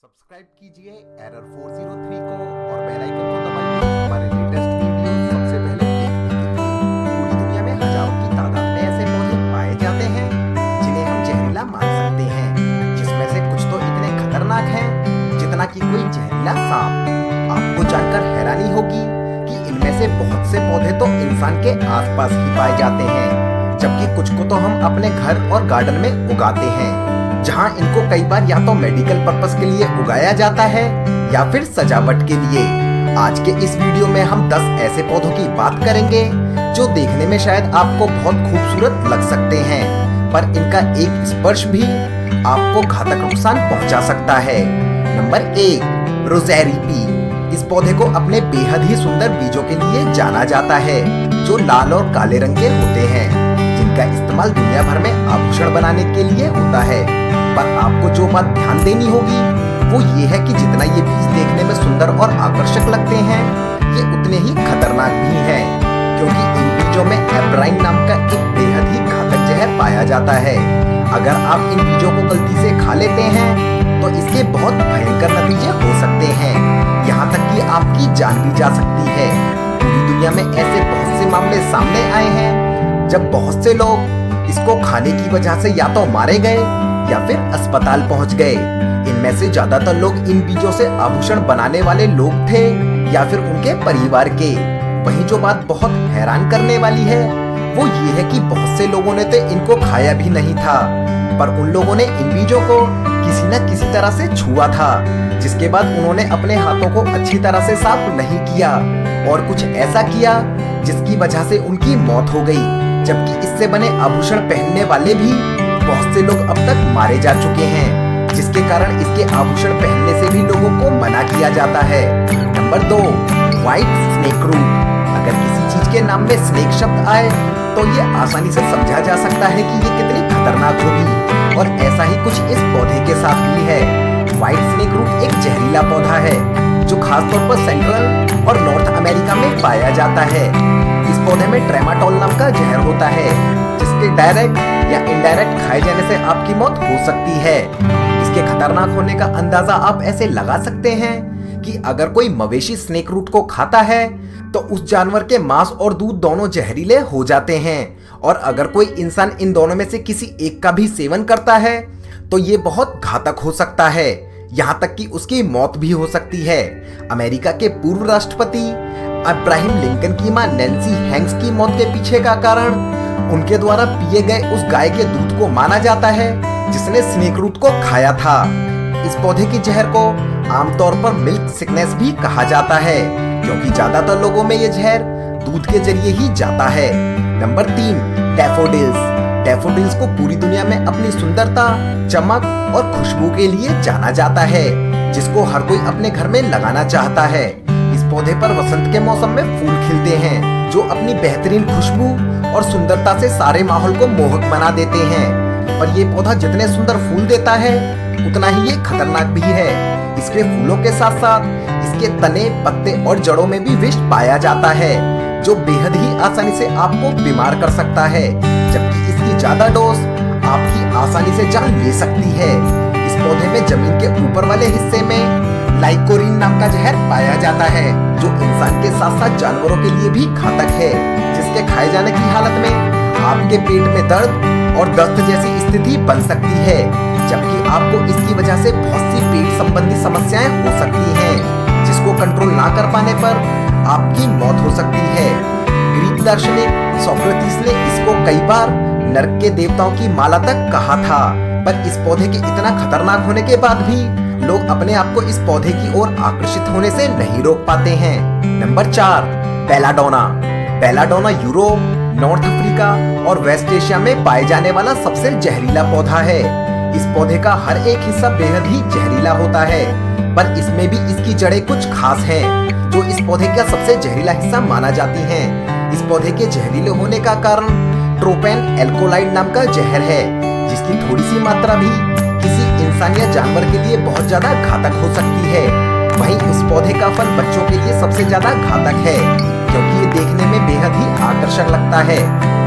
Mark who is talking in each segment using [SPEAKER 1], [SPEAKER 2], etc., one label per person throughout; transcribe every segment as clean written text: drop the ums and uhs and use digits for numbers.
[SPEAKER 1] Subscribe कीजिए error 403 को और बेल आइकन को दबाइए हमारे लेटेस्ट वीडियो सबसे पहले देखने के लिए। पूरी दुनिया में हजारों की तादाद में ऐसे पौधे पाए जाते हैं जिन्हें हम जहरीला मान सकते हैं, जिसमें से कुछ तो इतने खतरनाक हैं जितना कि कोई जहरीला सांप। आपको जानकर हैरानी होगी कि इनमें से बहुत से पौधे तो इंसान के आसपास ही पाए जाते हैं, जबकि कुछ को तो हम अपने घर और गार्डन में उगाते हैं, जहां इनको कई बार या तो मेडिकल पर्पस के लिए उगाया जाता है या फिर सजावट के लिए। आज के इस वीडियो में हम 10 ऐसे पौधों की बात करेंगे जो देखने में शायद आपको बहुत खूबसूरत लग सकते हैं, पर इनका एक स्पर्श भी आपको घातक नुकसान पहुंचा सकता है। नंबर 1, रोजेरी पी। इस पौधे को अपने बेहद ही सुंदर बीजों के लिए जाना जाता है, जो लाल और काले रंग के होते हैं। इनका इस्तेमाल दुनिया भर में आभूषण बनाने के लिए होता है, पर आपको जो बात ध्यान देनी होगी वो ये है कि जितना ये बीज देखने में सुंदर और आकर्षक लगते हैं, ये उतने ही खतरनाक भी हैं, क्योंकि इन बीजों में एब्राइन नाम का एक बेहद ही घातक जहर पाया जाता है। अगर आप इन बीजों को गलती से खा लेते हैं तो इसके बहुत भयंकर नतीजे हो सकते हैं, यहाँ तक कि आपकी जान भी जा सकती है। पूरी दुनिया में ऐसे बहुत से मामले सामने आए हैं जब बहुत से लोग इसको खाने की वजह से या तो मारे गए या फिर अस्पताल पहुंच गए। इनमें से ज्यादातर लोग इन बीजों से आभूषण बनाने वाले लोग थे या फिर उनके परिवार के। वहीं जो बात बहुत हैरान करने वाली है वो ये है कि बहुत से लोगों ने तो इनको खाया भी नहीं था, पर उन लोगों ने इन बीजों को किसी न किसी तरह से छुआ था, जिसके बाद उन्होंने अपने हाथों को अच्छी तरह से साफ नहीं किया और कुछ ऐसा किया जिसकी वजह से उनकी मौत हो गई। जबकि इससे बने आभूषण पहनने वाले भी बहुत से लोग अब तक मारे जा चुके हैं, जिसके कारण इसके आभूषण पहनने से भी लोगों को मना किया जाता है। Number 2, white snake root. अगर किसी चीज के नाम में स्नेक शब्द आए तो ये आसानी से समझा जा सकता है कि ये कितनी खतरनाक होगी, और ऐसा ही कुछ इस पौधे के साथ भी है। व्हाइट स्नेक रूट एक जहरीला पौधा है जो खासतौर पर सेंट्रल और नॉर्थ अमेरिका में पाया जाता है। इस पौधे में ट्रेमाटोल नाम का जहर होता है, जिसके डायरेक्ट या इनडायरेक्ट खाए जाने से आपकी मौत हो सकती है। इसके खतरनाक होने का अंदाजा आप ऐसे लगा सकते हैं कि अगर कोई मवेशी स्नेक रूट को खाता है तो उस जानवर के मांस और दूध दोनों जहरीले हो जाते हैं, और अगर कोई इंसान इन दोनों में से किसी एक का भी सेवन करता है तो ये बहुत घातक हो सकता है, यहाँ तक कि उसकी मौत भी हो सकती है। अमेरिका के पूर्व राष्ट्रपति अब्राहम लिंकन की मां नैन्सी हैंक्स की मौत के पीछे का कारण उनके द्वारा पिए गए उस गाय के दूध को माना जाता है जिसने स्नेक रूट को खाया था। इस पौधे की जहर को आमतौर पर मिल्क सिकनेस भी कहा जाता है, क्योंकि ज्यादातर लोगों में ये जहर दूध के जरिए ही जाता है। Number 3, daffodils. डैफोडिल्स को पूरी दुनिया में अपनी सुंदरता, चमक और खुशबू के लिए जाना जाता है, जिसको हर कोई अपने घर में लगाना चाहता है। इस पौधे पर वसंत के मौसम में फूल खिलते हैं जो अपनी बेहतरीन खुशबू और सुंदरता से सारे माहौल को मोहक बना देते हैं, पर ये पौधा जितने सुंदर फूल देता है उतना ही ये खतरनाक भी है। इसके फूलों के साथ साथ इसके तने, पत्ते और जड़ों में भी विष पाया जाता है, जो बेहद ही आसानी से आपको बीमार कर सकता है, जबकि इसकी ज्यादा डोज आपकी आसानी से जान ले सकती है। इस पौधे में जमीन के ऊपर वाले हिस्से में लाइकोरीन नाम का जहर पाया जाता है, जो इंसान के साथ साथ जानवरों के लिए भी घातक है, जिसके खाए जाने की हालत में आपके पेट में दर्द और दस्त जैसी स्थिति बन सकती है, जबकि आपको इसकी वजह से बहुत सी पेट संबंधी समस्याएं हो सकती हैं, जिसको कंट्रोल ना कर पाने पर आपकी मौत हो सकती है। ग्रीक दार्शनिक सोक्रेटिस ने इसको कई बार नर्क के देवताओं की माला तक कहा था, पर इस पौधे के इतना खतरनाक होने के बाद भी लोग अपने आप को इस पौधे की ओर आकर्षित होने से नहीं रोक पाते हैं। Number 4, belladonna. Belladonna Europe, north Africa और वेस्ट एशिया में पाए जाने वाला सबसे जहरीला पौधा है। इस पौधे का हर एक हिस्सा बेहद ही जहरीला होता है, पर इसमें भी इसकी जड़ें कुछ खास हैं, जो इस पौधे का सबसे जहरीला हिस्सा माना जाती हैं। इस पौधे के जहरीले होने का कारण ट्रोपेन एल्कोलाइड नाम का जहर है, जिसकी थोड़ी सी मात्रा भी किसी इंसान या जानवर के लिए बहुत ज्यादा घातक हो सकती है। वहीं उस पौधे का फल बच्चों के लिए सबसे ज्यादा घातक है, क्योंकि ये देखने में बेहद ही आकर्षक लगता है।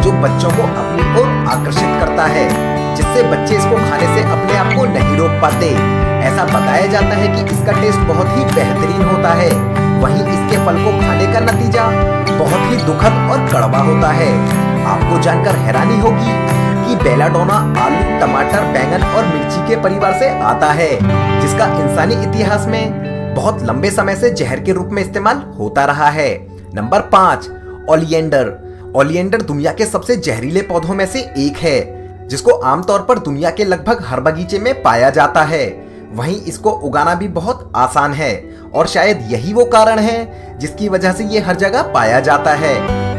[SPEAKER 1] जो बच्चों को अपनी ओर आकर्षित करता है, जिससे बच्चे इसको खाने से अपने आप को नहीं रोक पाते। ऐसा बताया जाता है कि इसका टेस्ट बहुत ही बेहतरीन होता है। वहीं इसके फल को खाने का नतीजा बहुत ही दुखद और कड़वा होता है। आपको जानकर हैरानी होगी कि बेलाडोना आलू, टमाटर, बैंगन और मिर्ची के परिवार से आता है, जिसका इंसानी इतिहास में बहुत लंबे समय से जहर के रूप में इस्तेमाल होता रहा है। Number 5, oleander. ओलिएंडर दुनिया के सबसे जहरीले पौधों में से एक है, जिसको आमतौर पर दुनिया के लगभग हर बगीचे में पाया जाता है। वहीं इसको उगाना भी बहुत आसान है और शायद यही वो कारण है जिसकी वजह से ये हर जगह पाया जाता है।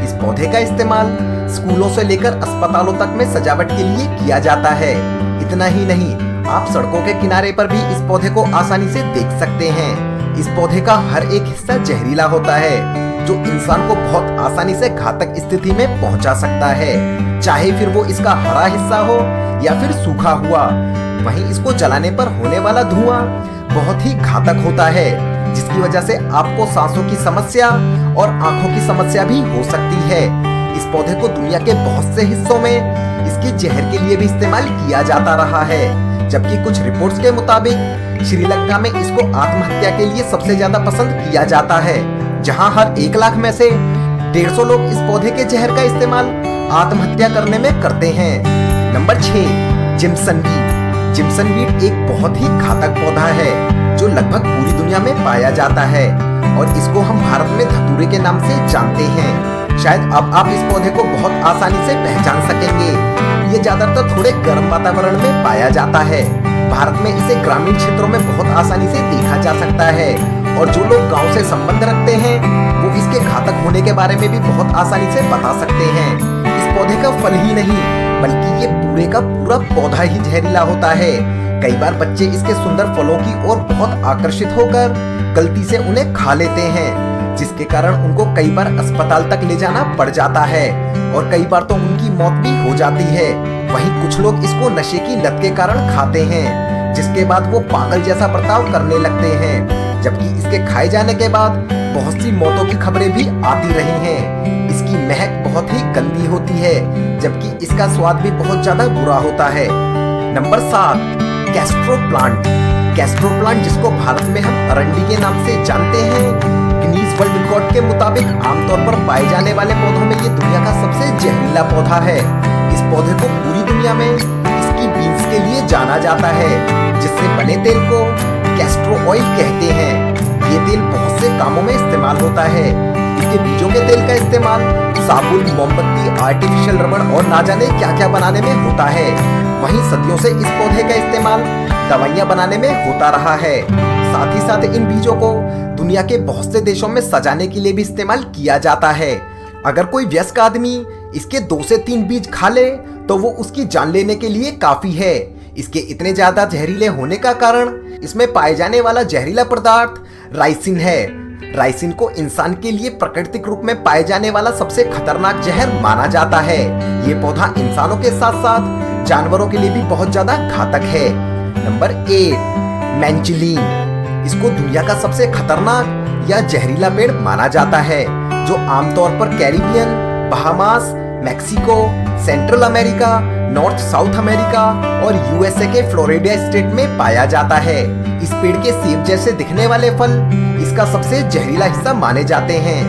[SPEAKER 1] इस पौधे का इस्तेमाल स्कूलों से लेकर अस्पतालों तक में सजावट के लिए किया जाता है। इतना ही नहीं, आप सड़कों के किनारे पर भी इस पौधे को आसानी से देख सकते हैं। इस पौधे का हर एक हिस्सा जहरीला होता है, जो इंसान को बहुत आसानी से घातक स्थिति में पहुंचा सकता है, चाहे फिर वो इसका हरा हिस्सा हो या फिर सूखा हुआ। वहीं इसको जलाने पर होने वाला धुआं बहुत ही घातक होता है, जिसकी वजह से आपको सांसों की समस्या और आंखों की समस्या भी हो सकती है। इस पौधे को दुनिया के बहुत से हिस्सों में इसके जहर के लिए भी इस्तेमाल किया जाता रहा है, जबकि कुछ रिपोर्ट्स के मुताबिक श्रीलंका में इसको आत्महत्या के लिए सबसे ज्यादा पसंद किया जाता है, जहां हर 1 लाख में से 150 लोग इस पौधे के जहर का इस्तेमाल आत्महत्या करने में करते हैं। Number 6, jimson wheat. Jimson wheat एक बहुत ही घातक पौधा है जो लगभग पूरी दुनिया में पाया जाता है और इसको हम भारत में धतूरे के नाम से जानते हैं। शायद अब आप इस पौधे को बहुत आसानी से पहचान सकेंगे। ये ज्यादातर थोड़े गर्म वातावरण में पाया जाता है। भारत में इसे ग्रामीण क्षेत्रों में बहुत आसानी से देखा जा सकता है और जो लोग गांव से संबंध रखते हैं वो इसके घातक होने के बारे में भी बहुत आसानी से बता सकते हैं। इस पौधे का फल ही नहीं बल्कि ये पूरे का पूरा पौधा ही जहरीला होता है। कई बार बच्चे इसके सुंदर फलों की ओर बहुत आकर्षित होकर गलती से उन्हें खा लेते हैं, जिसके कारण उनको कई बार अस्पताल तक ले जाना पड़ जाता है और कई बार तो उनकी मौत भी हो जाती है। वहीं कुछ लोग इसको नशे की लत के कारण खाते हैं, जिसके बाद वो पागल जैसा बर्ताव करने लगते हैं, जबकि इसके खाए जाने के बाद बहुत सी मौतों की खबरें भी आती रही हैं। इसकी महक बहुत ही गंदी होती है, जबकि इसका स्वाद भी बहुत ज्यादा बुरा होता है। Number 7, Castro plant. Castro plant, जिसको भारत में हम अरंडी के नाम से जानते हैं, गिनीज वर्ल्ड रिकॉर्ड के मुताबिक आमतौर पर पाए जाने वाले पौधों में ये दुनिया का सबसे जहरीला पौधा है। इस पौधे को पूरी दुनिया में इसकी बीन्स के लिए जाना जाता है, जिससे बने तेल को कैस्ट्रो ऑयल कहते हैं। ये तेल बहुत से कामों में इस्तेमाल होता है। इसके बीजों के तेल का इस्तेमाल साबुन, मोमबत्ती, आर्टिफिशियल रबड़ और ना जाने क्या क्या बनाने में होता है। वहीं सदियों से इस पौधे का इस्तेमाल दवाइयां बनाने में होता रहा है। साथ ही साथ इन बीजों को दुनिया के बहुत से देशों में सजाने के लिए भी इस्तेमाल किया जाता है। अगर कोई वयस्क आदमी इसके 2 से 3 बीज खा ले तो वो उसकी जान लेने के लिए काफी है। इसके इतने ज्यादा जहरीले होने का कारण इसमें पाए जाने वाला जहरीला पदार्थ राइसिन है। राइसिन को इंसान के लिए प्राकृतिक रूप में पाए जाने वाला सबसे खतरनाक जहर माना जाता है। ये पौधा इंसानों के साथ साथ जानवरों के लिए भी बहुत ज्यादा घातक है। नंबर 8, मैंचिलीन। इसको दुनिया का सबसे खतरनाक या जहरीला पेड़ माना जाता है, जो आमतौर पर Caribbean, Bahamas, Mexico, central America, north south America और यूएसए के फ्लोरिडा स्टेट में पाया जाता है। इस पेड़ के सेब जैसे दिखने वाले फल इसका सबसे जहरीला हिस्सा माने जाते हैं।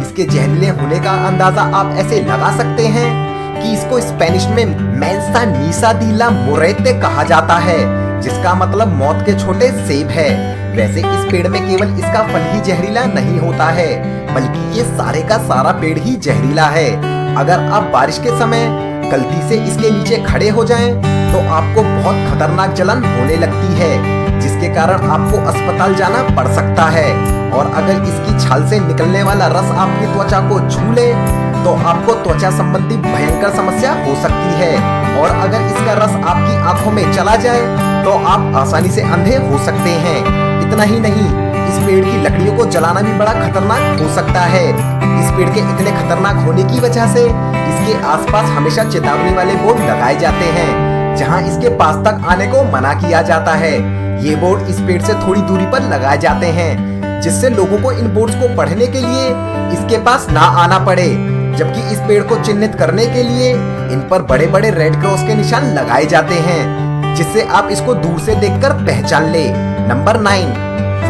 [SPEAKER 1] इसके जहरीले होने का अंदाजा आप ऐसे लगा सकते हैं कि इसको स्पेनिश में मैंसानीसा दी ला मुरेते कहा जाता है, जिसका मतलब मौत के छोटे सेब है। वैसे इस पेड़ में केवल इसका फल ही जहरीला नहीं होता है, बल्कि ये सारे का सारा पेड़ ही जहरीला है। अगर आप बारिश के समय गलती से इसके नीचे खड़े हो जाएं, तो आपको बहुत खतरनाक जलन होने लगती है, जिसके कारण आपको अस्पताल जाना पड़ सकता है। और अगर इसकी छाल से निकलने वाला रस आपकी त्वचा को छू ले तो आपको त्वचा संबंधी भयंकर समस्या हो सकती है। और अगर इसका रस आपकी आंखों में चला जाए तो आप आसानी से अंधे हो सकते हैं। इतना ही नहीं, इस पेड़ की लकड़ियों को जलाना भी बड़ा खतरनाक हो सकता है। इस पेड़ के इतने खतरनाक होने की वजह से इसके आसपास हमेशा चेतावनी वाले बोर्ड लगाए जाते हैं, जहां इसके पास तक आने को मना किया जाता है। ये बोर्ड इस पेड़ से थोड़ी दूरी पर लगाए जाते हैं, जिससे लोगों को इन बोर्ड्स को पढ़ने के लिए इसके पास ना आना पड़े। जबकि इस पेड़ को चिन्हित करने के लिए इन पर बड़े बड़े रेड क्रॉस के निशान लगाए जाते हैं, जिससे आप इसको दूर से देखकर पहचान ले। Number 9,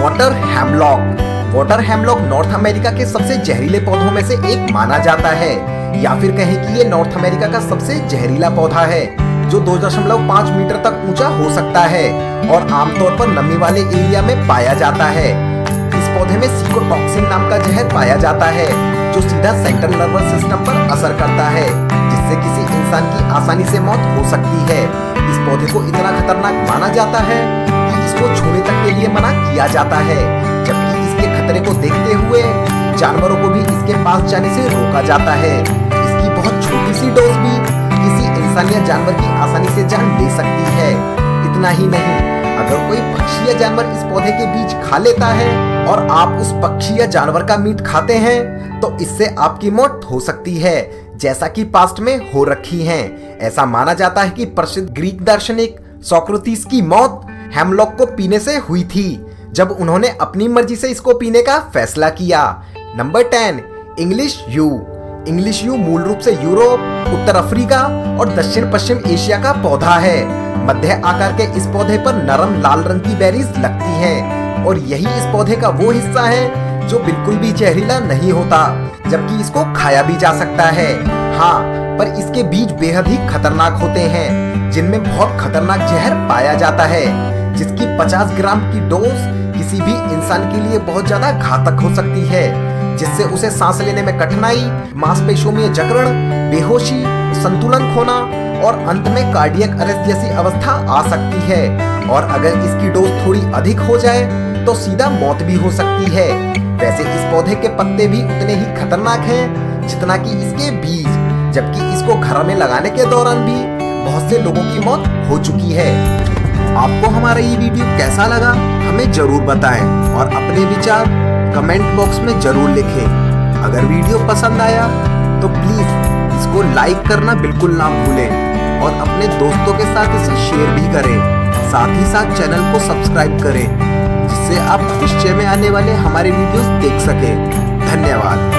[SPEAKER 1] water hemlock. Water hemlock north America के सबसे जहरीले पौधों में से एक माना जाता है, या फिर कहें कि ये नॉर्थ अमेरिका का सबसे जहरीला पौधा है, जो 2.5 मीटर तक ऊंचा हो सकता है और आमतौर पर नमी वाले एरिया में पाया जाता है। इस पौधे में सिकोटॉक्सिन नाम का जहर पाया जाता है, जो सीधा सेंट्रल नर्वस सिस्टम पर असर करता है, जिससे किसी इंसान की आसानी से मौत हो सकती है। इस पौधे को इतना खतरनाक माना जाता है कि इसको छूने तक के लिए मना किया जाता है, जबकि इसके खतरे को देखते हुए जानवरों को भी इसके पास जाने से रोका जाता है। इसकी बहुत छोटी सी डोज भी किसी इंसान या जानवर की आसानी से जान ले सकती है। इतना ही नहीं, अगर कोई पक्षी या जानवर इस पौधे के बीज खा लेता है और आप उस पक्षी या जानवर का मीट खाते हैं, तो इससे आपकी मौत हो सकती है, जैसा कि पास्ट में हो रखी है। ऐसा माना जाता है कि प्रसिद्ध ग्रीक दार्शनिक सोक्रेटिस की मौत हेमलॉक को पीने से हुई थी, जब उन्होंने अपनी मर्जी से इसको पीने का फैसला किया। Number 10, English you. English you मूल रूप से यूरोप, उत्तर अफ्रीका और दक्षिण पश्चिम एशिया का पौधा है। मध्य आकार के इस पौधे पर नरम लाल रंग की बेरीज लगती हैं, और यही इस पौधे का वो हिस्सा है जो बिल्कुल भी जहरीला नहीं होता, जबकि इसको खाया भी जा सकता है। हाँ, पर इसके बीज बेहद ही खतरनाक होते हैं, जिनमें बहुत खतरनाक जहर पाया जाता है, जिसकी 50 ग्राम की डोज किसी भी इंसान के लिए बहुत ज्यादा घातक हो सकती है, जिससे उसे सांस लेने में कठिनाई, मांसपेशियों में जकड़न, बेहोशी, संतुलन खोना और अंत में कार्डियक अरेस्ट जैसी अवस्था आ सकती है। और अगर इसकी डोज थोड़ी अधिक हो जाए तो सीधा मौत भी हो सकती है। वैसे इस पौधे के पत्ते भी उतने ही खतरनाक हैं जितना कि इसके बीज, जबकि इसको घर में लगाने के दौरान भी बहुत से लोगों की मौत हो चुकी है। आपको हमारा ये वीडियो कैसा लगा हमें जरूर बताएं और अपने विचार कमेंट बॉक्स में जरूर लिखें। अगर वीडियो पसंद आया तो प्लीज इसको लाइक करना बिल्कुल ना भूलें और अपने दोस्तों के साथ इसे शेयर भी करें। साथ ही साथ चैनल को सब्सक्राइब करें, जिससे आप भविष्य में आने वाले हमारे वीडियोस देख सकें। धन्यवाद।